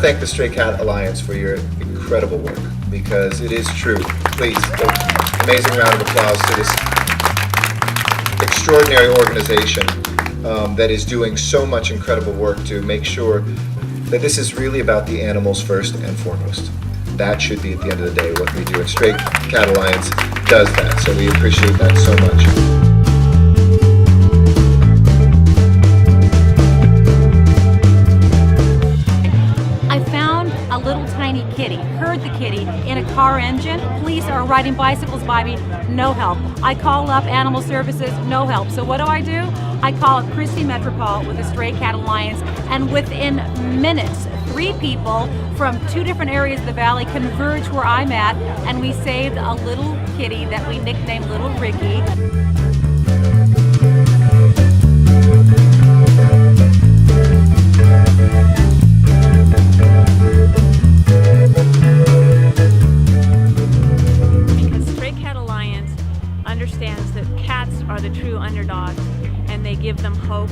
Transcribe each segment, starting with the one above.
thank the Stray Cat Alliance for your incredible work, because it is true. Please, amazing round of applause to this extraordinary organization that is doing so much incredible work to make sure that this is really about the animals first and foremost. That should be, at the end of the day, what we do, and Stray Cat Alliance does that, so we appreciate that so much. A little tiny kitty, heard the kitty in a car engine. Police are riding bicycles by me, no help. I call up Animal Services, no help. So what do? I call up Christy Metropole with the Stray Cat Alliance, and within minutes, 3 people from 2 different areas of the valley converge where I'm at, and we saved a little kitty that we nicknamed Little Ricky. Understands that cats are the true underdogs, and they give them hope,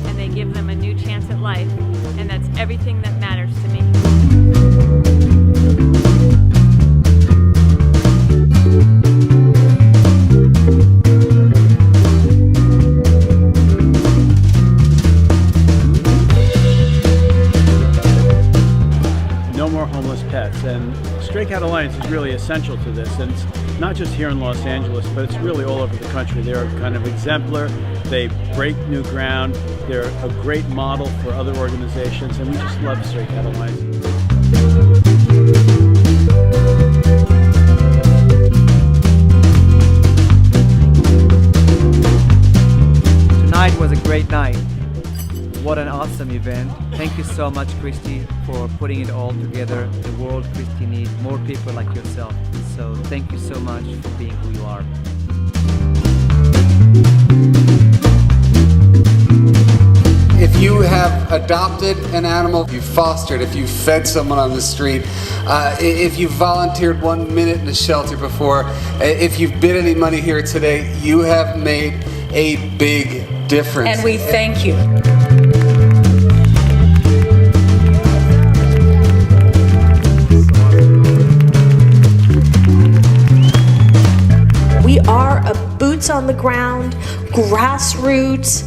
and they give them a new chance at life, and that's everything that matters to me. No more homeless pets, and Stray Cat Alliance is really essential to this, and it's not just here in Los Angeles, but it's really all over the country. They're kind of exemplar, they break new ground, they're a great model for other organizations, and we just love Stray Cat Alliance. Tonight was a great night. What an awesome event. Thank you so much, Christy, for putting it all together. The world, Christy, needs more people like yourself. So thank you so much for being who you are. If you have adopted an animal, if you fostered, if you fed someone on the street, if you volunteered 1 minute in a shelter before, if you've bid any money here today, you have made a big difference. And we thank you. We are a boots on the ground, grassroots,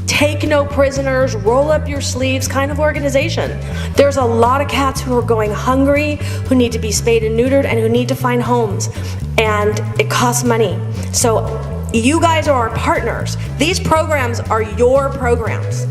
take no prisoners, roll up your sleeves kind of organization. There's a lot of cats who are going hungry, who need to be spayed and neutered, and who need to find homes. And it costs money. So you guys are our partners. These programs are your programs.